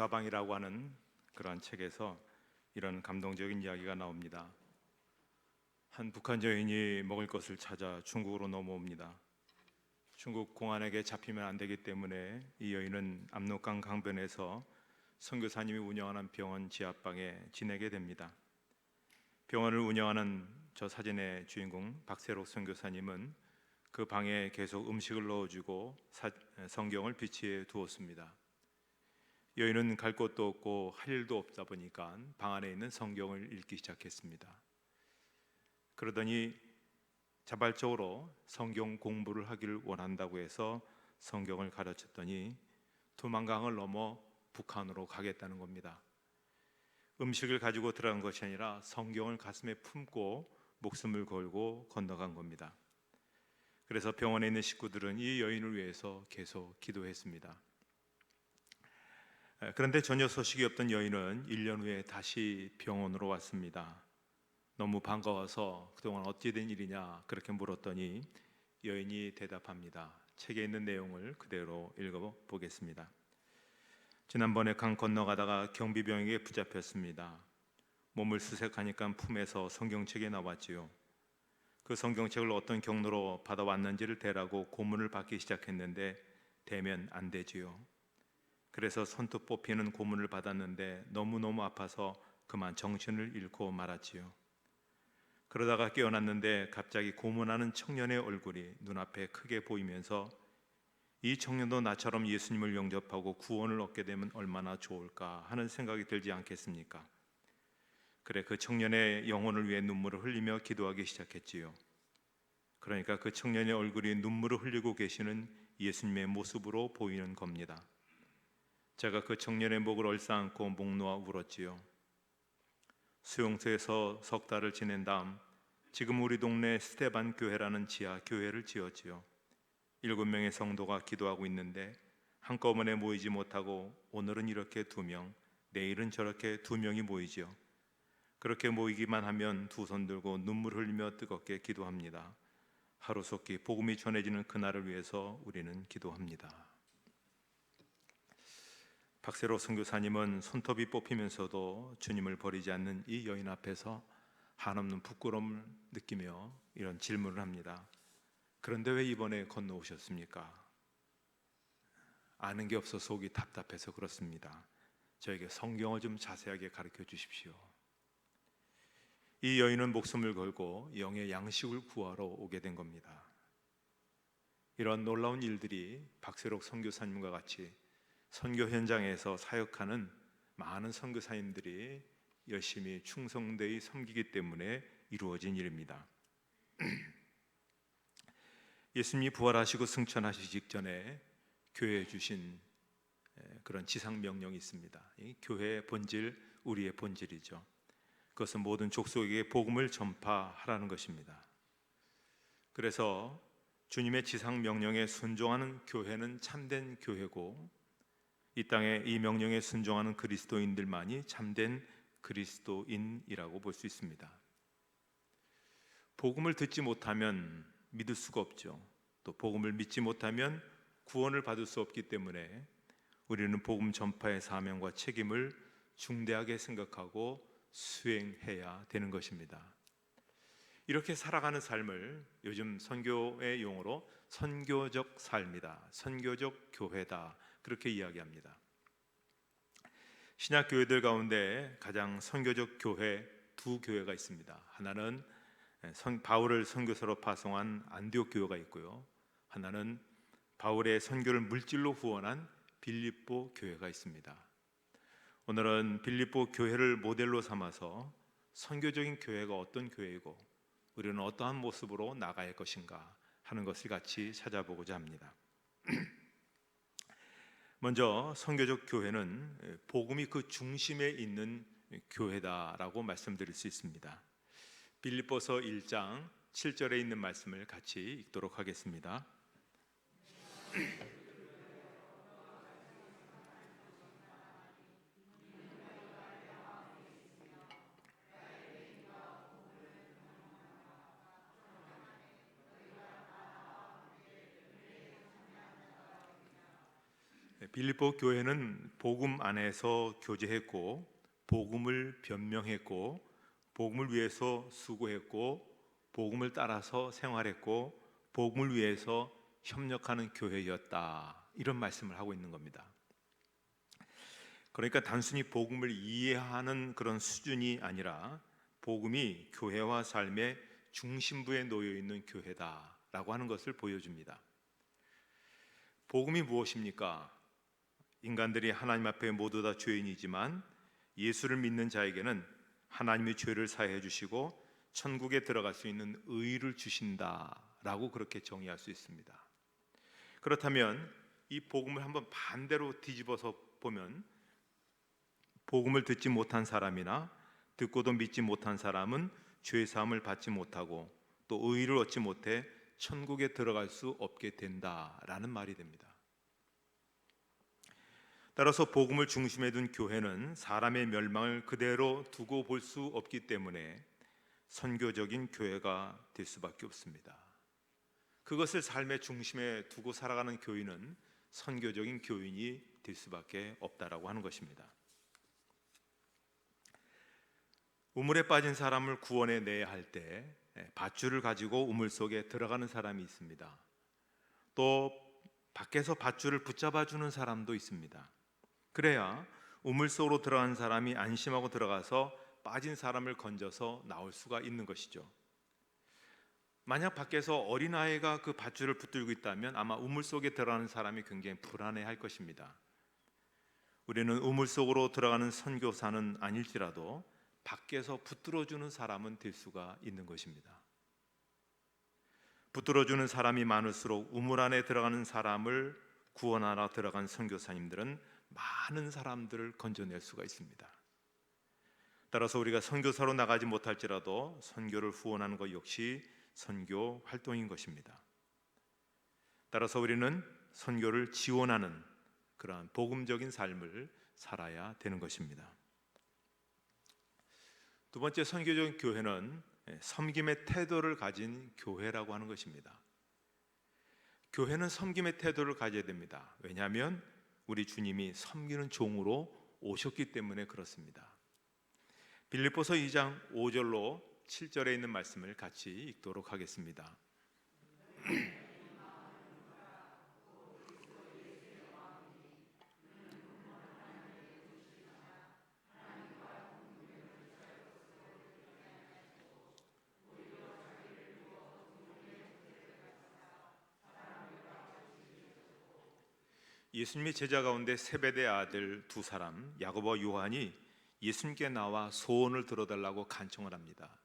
사방이라고 하는 그러한 책에서 이런 감동적인 이야기가 나옵니다. 한 북한 여인이 먹을 것을 찾아 중국으로 넘어옵니다. 중국 공안에게 잡히면 안 되기 때문에 이 여인은 압록강 강변에서 선교사님이 운영하는 병원 지하방에 지내게 됩니다. 병원을 운영하는 저 사진의 주인공 박세록 선교사님은 그 방에 계속 음식을 넣어주고 성경을 비치해 두었습니다. 여인은 갈 곳도 없고 할 일도 없다 보니까 방 안에 있는 성경을 읽기 시작했습니다. 그러더니 자발적으로 성경 공부를 하기를 원한다고 해서 성경을 가르쳤더니 두만강을 넘어 북한으로 가겠다는 겁니다. 음식을 가지고 들어간 것이 아니라 성경을 가슴에 품고 목숨을 걸고 건너간 겁니다. 그래서 병원에 있는 식구들은 이 여인을 위해서 계속 기도했습니다. 그런데 전혀 소식이 없던 여인은 1년 후에 다시 병원으로 왔습니다. 너무 반가워서 그동안 어찌 된 일이냐 그렇게 물었더니 여인이 대답합니다. 책에 있는 내용을 그대로 읽어보겠습니다. 지난번에 강 건너가다가 경비병에게 붙잡혔습니다. 몸을 수색하니까 품에서 성경책이 나왔지요. 그 성경책을 어떤 경로로 받아왔는지를 대라고 고문을 받기 시작했는데 대면 안 되지요. 그래서 손톱 뽑히는 고문을 받았는데 너무너무 아파서 그만 정신을 잃고 말았지요. 그러다가 깨어났는데 갑자기 고문하는 청년의 얼굴이 눈앞에 크게 보이면서 이 청년도 나처럼 예수님을 영접하고 구원을 얻게 되면 얼마나 좋을까 하는 생각이 들지 않겠습니까? 그래 그 청년의 영혼을 위해 눈물을 흘리며 기도하기 시작했지요. 그러니까 그 청년의 얼굴이 눈물을 흘리고 계시는 예수님의 모습으로 보이는 겁니다. 제가 그 청년의 목을 얼싸안고 목 놓아 울었지요. 수용소에서 석 달을 지낸 다음 지금 우리 동네 스테반 교회라는 지하 교회를 지었지요. 7명의 성도가 기도하고 있는데 한꺼번에 모이지 못하고 오늘은 이렇게 2명, 내일은 저렇게 2명이 모이지요. 그렇게 모이기만 하면 두 손 들고 눈물 흘리며 뜨겁게 기도합니다. 하루속히 복음이 전해지는 그날을 위해서 우리는 기도합니다. 박세로 선교사님은 손톱이 뽑히면서도 주님을 버리지 않는 이 여인 앞에서 한없는 부끄러움을 느끼며 이런 질문을 합니다. 그런데 왜 이번에 건너오셨습니까? 아는 게 없어 속이 답답해서 그렇습니다. 저에게 성경을 좀 자세하게 가르쳐 주십시오. 이 여인은 목숨을 걸고 영의 양식을 구하러 오게 된 겁니다. 이런 놀라운 일들이 박세록 선교사님과 같이 선교 현장에서 사역하는 많은 선교사님들이 열심히 충성되이 섬기기 때문에 이루어진 일입니다. 예수님이 부활하시고 승천하시기 직전에 교회에 주신 그런 지상 명령이 있습니다. 이 교회의 본질, 우리의 본질이죠. 그것은 모든 족속에게 복음을 전파하라는 것입니다. 그래서 주님의 지상 명령에 순종하는 교회는 참된 교회고 이 땅에 이 명령에 순종하는 그리스도인들만이 참된 그리스도인이라고 볼 수 있습니다. 복음을 듣지 못하면 믿을 수가 없죠. 또 복음을 믿지 못하면 구원을 받을 수 없기 때문에 우리는 복음 전파의 사명과 책임을 중대하게 생각하고 수행해야 되는 것입니다. 이렇게 살아가는 삶을 요즘 선교의 용어로 선교적 삶이다, 선교적 교회다 그렇게 이야기합니다. 신약 교회들 가운데 가장 선교적 교회 2교회가 있습니다. 하나는 바울을 선교사로 파송한 안디옥 교회가 있고요. 하나는 바울의 선교를 물질로 후원한 빌립보 교회가 있습니다. 오늘은 빌립보 교회를 모델로 삼아서 선교적인 교회가 어떤 교회이고 우리는 어떠한 모습으로 나가야 할 것인가 하는 것을 같이 찾아보고자 합니다. 먼저 선교적 교회는 복음이 그 중심에 있는 교회다라고 말씀드릴 수 있습니다. 빌립보서 1장 7절에 있는 말씀을 같이 읽도록 하겠습니다. 빌립보 교회는 복음 안에서 교제했고, 복음을 변명했고, 복음을 위해서 수고했고, 복음을 따라서 생활했고, 복음을 위해서 협력하는 교회였다, 이런 말씀을 하고 있는 겁니다. 그러니까 단순히 복음을 이해하는 그런 수준이 아니라 복음이 교회와 삶의 중심부에 놓여 있는 교회다라고 하는 것을 보여줍니다. 복음이 무엇입니까? 인간들이 하나님 앞에 모두 다 죄인이지만 예수를 믿는 자에게는 하나님의 죄를 사해 주시고 천국에 들어갈 수 있는 의를 주신다라고 그렇게 정의할 수 있습니다. 그렇다면 이 복음을 한번 반대로 뒤집어서 보면, 복음을 듣지 못한 사람이나 듣고도 믿지 못한 사람은 죄 사함을 받지 못하고 또 의를 얻지 못해 천국에 들어갈 수 없게 된다라는 말이 됩니다. 따라서 복음을 중심에 둔 교회는 사람의 멸망을 그대로 두고 볼 수 없기 때문에 선교적인 교회가 될 수밖에 없습니다. 그것을 삶의 중심에 두고 살아가는 교인은 선교적인 교인이 될 수밖에 없다라고 하는 것입니다. 우물에 빠진 사람을 구원해 내야 할 때 밧줄을 가지고 우물 속에 들어가는 사람이 있습니다. 또 밖에서 밧줄을 붙잡아 주는 사람도 있습니다. 그래야 우물 속으로 들어간 사람이 안심하고 들어가서 빠진 사람을 건져서 나올 수가 있는 것이죠. 만약 밖에서 어린아이가 그 밧줄을 붙들고 있다면 아마 우물 속에 들어가는 사람이 굉장히 불안해할 것입니다. 우리는 우물 속으로 들어가는 선교사는 아닐지라도 밖에서 붙들어주는 사람은 될 수가 있는 것입니다. 붙들어주는 사람이 많을수록 우물 안에 들어가는 사람을 구원하러 들어간 선교사님들은 많은 사람들을 건져낼 수가 있습니다. 따라서 우리가 선교사로 나가지 못할지라도 선교를 후원하는 것 역시 선교 활동인 것입니다. 따라서 우리는 선교를 지원하는 그러한 복음적인 삶을 살아야 되는 것입니다. 두 번째, 선교적인 교회는 섬김의 태도를 가진 교회라고 하는 것입니다. 교회는 섬김의 태도를 가져야 됩니다. 왜냐하면 우리 주님이 섬기는 종으로 오셨기 때문에 그렇습니다. 빌립보서 2장 5절로 7절에 있는 말씀을 같이 읽도록 하겠습니다. 예수님의 제자 가운데 세베대 아들 두 사람 야고보와 요한이 예수님께 나와 소원을 들어달라고 간청을 합니다.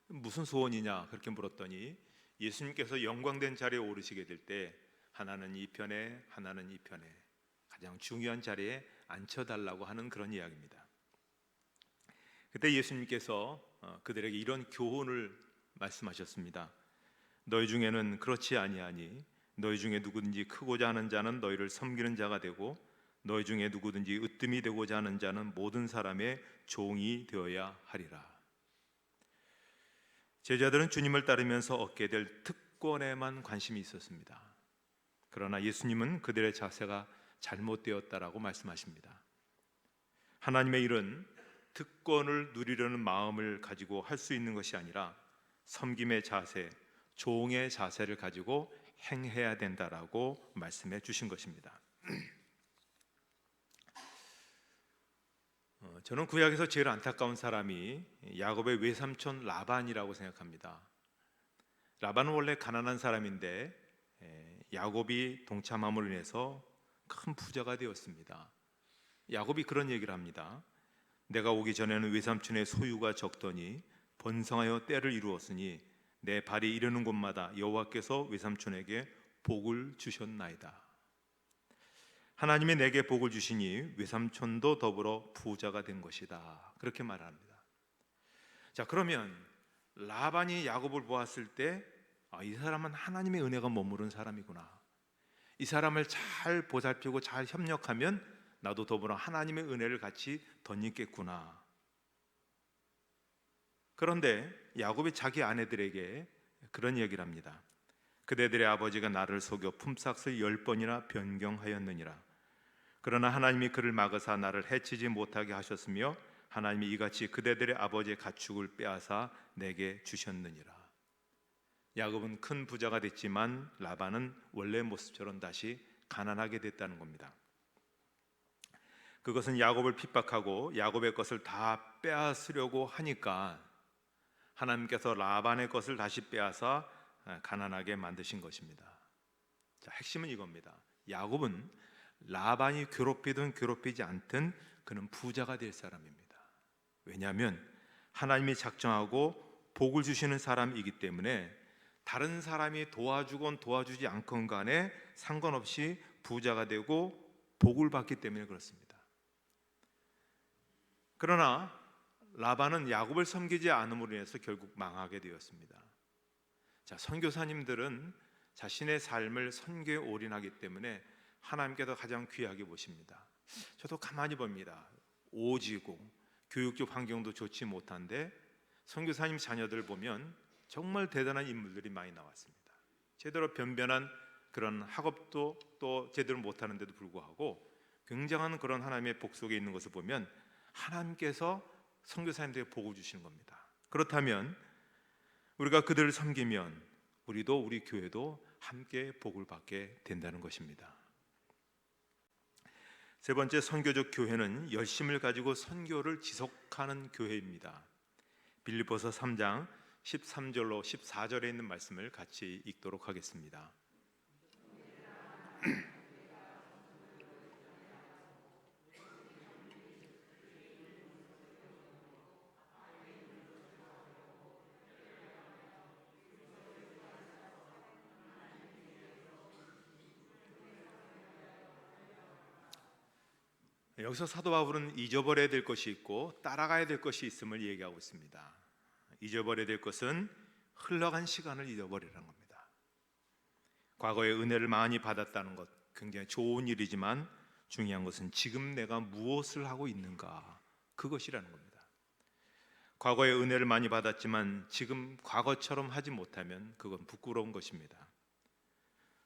무슨 소원이냐 그렇게 물었더니 예수님께서 영광된 자리에 오르시게 될 때 하나는 이 편에 하나는 이 편에 가장 중요한 자리에 앉혀달라고 하는 그런 이야기입니다. 그때 예수님께서 그들에게 이런 교훈을 말씀하셨습니다. 너희 중에는 그렇지 아니하니 너희 중에 누구든지 크고자 하는 자는 너희를 섬기는 자가 되고 너희 중에 누구든지 으뜸이 되고자 하는 자는 모든 사람의 종이 되어야 하리라. 제자들은 주님을 따르면서 얻게 될 특권에만 관심이 있었습니다. 그러나 예수님은 그들의 자세가 잘못되었다라고 말씀하십니다. 하나님의 일은 특권을 누리려는 마음을 가지고 할 수 있는 것이 아니라 섬김의 자세, 종의 자세를 가지고 행해야 된다라고 말씀해 주신 것입니다. 저는 구약에서 제일 안타까운 사람이 야곱의 외삼촌 라반이라고 생각합니다. 라반은 원래 가난한 사람인데 야곱이 동참함으로 인해서 큰 부자가 되었습니다. 야곱이 그런 얘기를 합니다. 내가 오기 전에는 외삼촌의 소유가 적더니 번성하여 때를 이루었으니 내 발이 이르는 곳마다 여호와께서 외삼촌에게 복을 주셨나이다. 하나님이 내게 복을 주시니 외삼촌도 더불어 부자가 된 것이다. 그렇게 말합니다. 자, 그러면 라반이 야곱을 보았을 때 이 사람은 하나님의 은혜가 머무른 사람이구나. 이 사람을 잘 보살피고 잘 협력하면 나도 더불어 하나님의 은혜를 같이 덧입겠구나. 그런데 야곱이 자기 아내들에게 그런 얘기를 합니다. 그대들의 아버지가 나를 속여 품삯을 10번이나 변경하였느니라. 그러나 하나님이 그를 막으사 나를 해치지 못하게 하셨으며 하나님이 이같이 그대들의 아버지의 가축을 빼앗아 내게 주셨느니라. 야곱은 큰 부자가 됐지만 라반은 원래 모습처럼 다시 가난하게 됐다는 겁니다. 그것은 야곱을 핍박하고 야곱의 것을 다 빼앗으려고 하니까 하나님께서 라반의 것을 다시 빼앗아 가난하게 만드신 것입니다. 자, 핵심은 이겁니다. 야곱은 라반이 괴롭히든 괴롭히지 않든 그는 부자가 될 사람입니다. 왜냐하면 하나님이 작정하고 복을 주시는 사람이기 때문에 다른 사람이 도와주건 도와주지 않건 간에 상관없이 부자가 되고 복을 받기 때문에 그렇습니다. 그러나 라반은 야곱을 섬기지 않음으로 인해서 결국 망하게 되었습니다. 자, 선교사님들은 자신의 삶을 선교에 올인하기 때문에 하나님께서 가장 귀하게 보십니다. 저도 가만히 봅니다. 오지고 교육적 환경도 좋지 못한데 선교사님 자녀들 보면 정말 대단한 인물들이 많이 나왔습니다. 제대로 변변한 그런 학업도 또 제대로 못하는데도 불구하고 굉장한 그런 하나님의 복 속에 있는 것을 보면 하나님께서 선교사님들에게 복을 주시는 겁니다. 그렇다면 우리가 그들을 섬기면 우리도 우리 교회도 함께 복을 받게 된다는 것입니다. 세 번째, 선교적 교회는 열심을 가지고 선교를 지속하는 교회입니다. 빌립보서 3장 13절로 14절에 있는 말씀을 같이 읽도록 하겠습니다. 여기서 사도 바울은 잊어버려야 될 것이 있고 따라가야 될 것이 있음을 얘기하고 있습니다. 잊어버려야 될 것은 흘러간 시간을 잊어버리라는 겁니다. 과거에 은혜를 많이 받았다는 것 굉장히 좋은 일이지만 중요한 것은 지금 내가 무엇을 하고 있는가, 그것이라는 겁니다. 과거에 은혜를 많이 받았지만 지금 과거처럼 하지 못하면 그건 부끄러운 것입니다.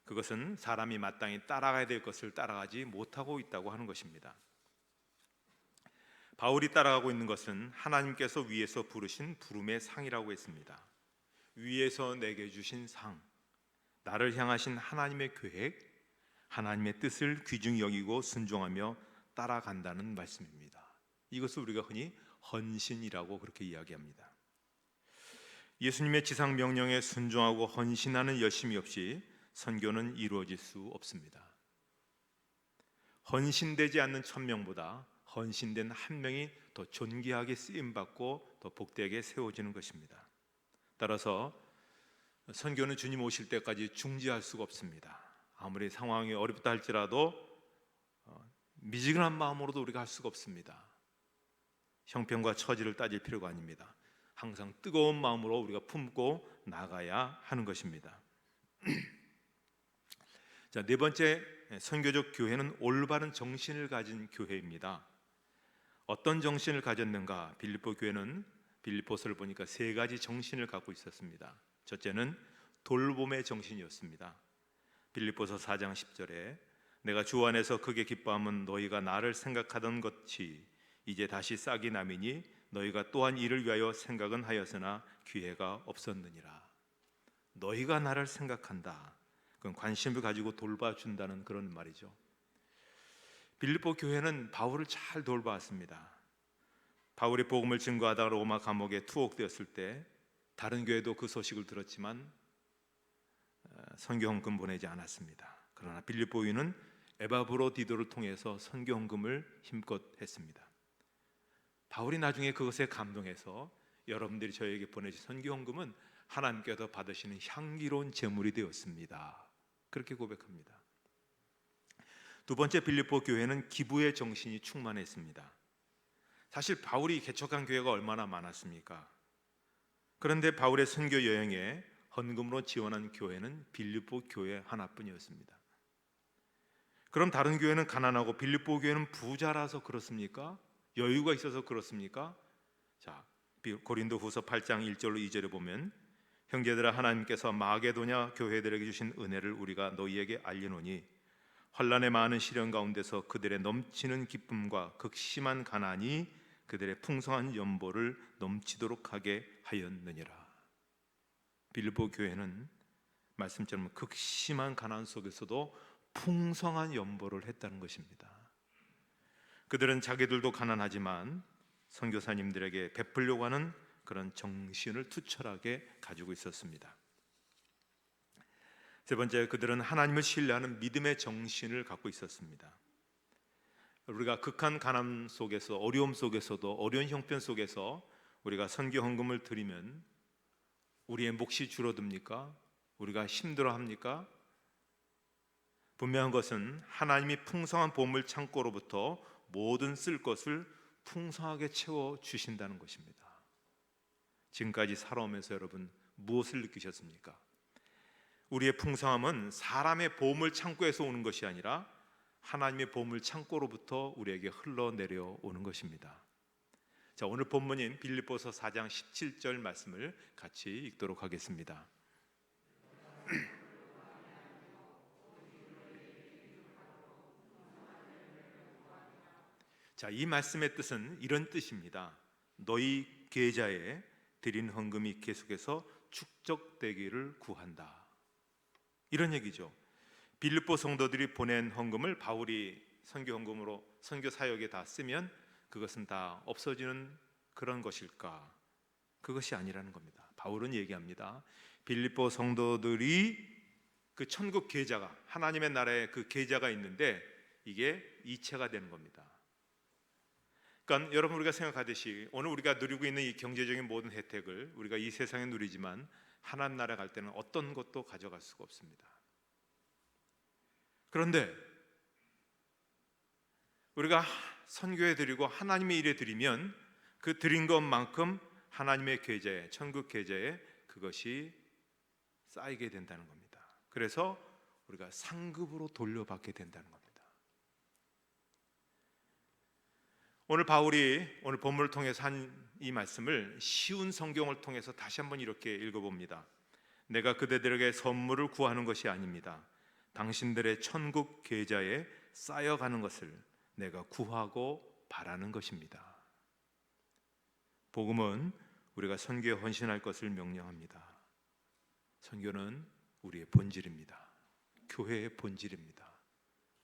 그것은 사람이 마땅히 따라가야 될 것을 따라가지 못하고 있다고 하는 것입니다. 바울이 따라가고 있는 것은 하나님께서 위에서 부르신 부름의 상이라고 했습니다. 위에서 내게 주신 상, 나를 향하신 하나님의 계획, 하나님의 뜻을 귀중히 여기고 순종하며 따라간다는 말씀입니다. 이것을 우리가 흔히 헌신이라고 그렇게 이야기합니다. 예수님의 지상 명령에 순종하고 헌신하는 열심이 없이 선교는 이루어질 수 없습니다. 헌신되지 않는 1000명보다 헌신된 한 명이 더 존귀하게 쓰임받고 더 복되게 세워지는 것입니다. 따라서 선교는 주님 오실 때까지 중지할 수가 없습니다. 아무리 상황이 어렵다 할지라도 미지근한 마음으로도 우리가 할 수가 없습니다. 형편과 처지를 따질 필요가 아닙니다. 항상 뜨거운 마음으로 우리가 품고 나가야 하는 것입니다. 자, 네 번째, 선교적 교회는 올바른 정신을 가진 교회입니다. 어떤 정신을 가졌는가? 빌립보 교회는 빌립보서를 보니까 세 가지 정신을 갖고 있었습니다. 첫째는 돌봄의 정신이었습니다. 빌립보서 4장 10절에 내가 주 안에서 크게 기뻐함은 너희가 나를 생각하던 것이 이제 다시 싹이 나미니 너희가 또한 이를 위하여 생각은 하였으나 기회가 없었느니라. 너희가 나를 생각한다. 그건 관심을 가지고 돌봐준다는 그런 말이죠. 빌립보 교회는 바울을 잘 돌봐왔습니다. 바울이 복음을 증거하다가 로마 감옥에 투옥되었을 때 다른 교회도 그 소식을 들었지만 선교헌금 보내지 않았습니다. 그러나 빌립보 교회는 에바브로디도를 통해서 선교헌금을 힘껏 했습니다. 바울이 나중에 그것에 감동해서 여러분들이 저에게 보내신 선교헌금은 하나님께서 받으시는 향기로운 제물이 되었습니다. 그렇게 고백합니다. 두 번째, 빌립보 교회는 기부의 정신이 충만했습니다. 사실 바울이 개척한 교회가 얼마나 많았습니까? 그런데 바울의 선교 여행에 헌금으로 지원한 교회는 빌립보 교회 하나뿐이었습니다. 그럼 다른 교회는 가난하고 빌립보 교회는 부자라서 그렇습니까? 여유가 있어서 그렇습니까? 자, 고린도후서 8장 1절로 2절에 보면 형제들아, 하나님께서 마게도냐 교회들에게 주신 은혜를 우리가 너희에게 알리노니 환난의 많은 시련 가운데서 그들의 넘치는 기쁨과 극심한 가난이 그들의 풍성한 연보를 넘치도록 하게 하였느니라. 빌립보 교회는 말씀처럼 극심한 가난 속에서도 풍성한 연보를 했다는 것입니다. 그들은 자기들도 가난하지만 선교사님들에게 베풀려고 하는 그런 정신을 투철하게 가지고 있었습니다. 세 번째, 그들은 하나님을 신뢰하는 믿음의 정신을 갖고 있었습니다. 우리가 극한 가난 속에서, 어려움 속에서도, 어려운 형편 속에서 우리가 선교 헌금을 드리면 우리의 몫이 줄어듭니까? 우리가 힘들어합니까? 분명한 것은 하나님이 풍성한 보물 창고로부터 모든 쓸 것을 풍성하게 채워주신다는 것입니다. 지금까지 살아오면서 여러분 무엇을 느끼셨습니까? 우리의 풍성함은 사람의 보물 창고에서 오는 것이 아니라 하나님의 보물 창고로부터 우리에게 흘러내려 오는 것입니다. 자, 오늘 본문인 빌립보서 4장 17절 말씀을 같이 읽도록 하겠습니다. 자, 이 말씀의 뜻은 이런 뜻입니다. 너희 계좌에 드린 헌금이 계속해서 축적되기를 구한다. 이런 얘기죠. 빌립보 성도들이 보낸 헌금을 바울이 선교 헌금으로 선교 사역에 다 쓰면 그것은 다 없어지는 그런 것일까? 그것이 아니라는 겁니다. 바울은 얘기합니다. 빌립보 성도들이 그 천국 계좌가, 하나님의 나라에 그 계좌가 있는데 이게 이체가 되는 겁니다. 그러니까 여러분, 우리가 생각하듯이 오늘 우리가 누리고 있는 이 경제적인 모든 혜택을 우리가 이 세상에 누리지만 하나님 나라 갈 때는 어떤 것도 가져갈 수가 없습니다. 그런데 우리가 선교에 드리고 하나님의 일에 드리면 그 드린 것만큼 하나님의 계좌에, 천국 계좌에 그것이 쌓이게 된다는 겁니다. 그래서 우리가 상급으로 돌려받게 된다는 겁니다. 오늘 바울이 오늘 본문을 통해서 한 이 말씀을 쉬운 성경을 통해서 다시 한번 이렇게 읽어봅니다. 내가 그대들에게 선물을 구하는 것이 아닙니다. 당신들의 천국 계좌에 쌓여가는 것을 내가 구하고 바라는 것입니다. 복음은 우리가 선교에 헌신할 것을 명령합니다. 선교는 우리의 본질입니다. 교회의 본질입니다.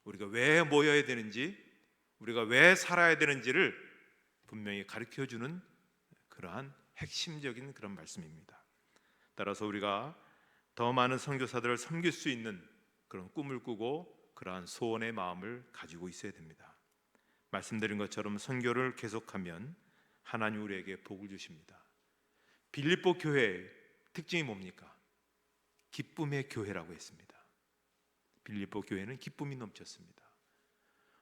우리가 왜 모여야 되는지, 우리가 왜 살아야 되는지를 분명히 가르쳐주는 그러한 핵심적인 그런 말씀입니다. 따라서 우리가 더 많은 선교사들을 섬길 수 있는 그런 꿈을 꾸고 그러한 소원의 마음을 가지고 있어야 됩니다. 말씀드린 것처럼 선교를 계속하면 하나님 우리에게 복을 주십니다. 빌립보 교회의 특징이 뭡니까? 기쁨의 교회라고 했습니다. 빌립보 교회는 기쁨이 넘쳤습니다.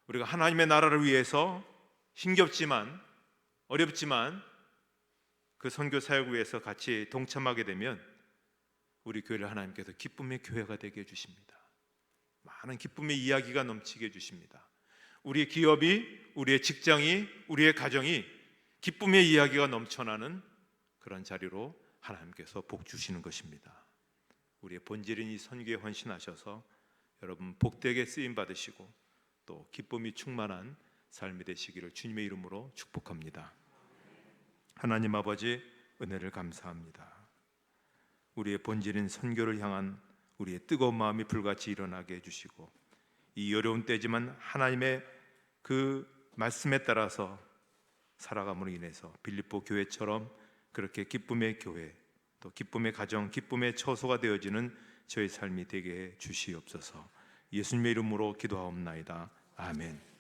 우리가 하나님의 나라를 위해서 힘겹지만 어렵지만 그 선교 사역을 위해서 같이 동참하게 되면 우리 교회를 하나님께서 기쁨의 교회가 되게 해주십니다. 많은 기쁨의 이야기가 넘치게 해주십니다. 우리의 기업이, 우리의 직장이, 우리의 가정이 기쁨의 이야기가 넘쳐나는 그런 자리로 하나님께서 복 주시는 것입니다. 우리의 본질인 이 선교에 헌신하셔서 여러분 복되게 쓰임 받으시고 또 기쁨이 충만한 삶이 되시기를 주님의 이름으로 축복합니다. 하나님 아버지, 은혜를 감사합니다. 우리의 본질인 선교를 향한 우리의 뜨거운 마음이 불같이 일어나게 해주시고 이 어려운 때지만 하나님의 그 말씀에 따라서 살아감으로 인해서 빌립보 교회처럼 그렇게 기쁨의 교회, 또 기쁨의 가정, 기쁨의 처소가 되어지는 저의 삶이 되게 해 주시옵소서. 예수님의 이름으로 기도하옵나이다. 아멘.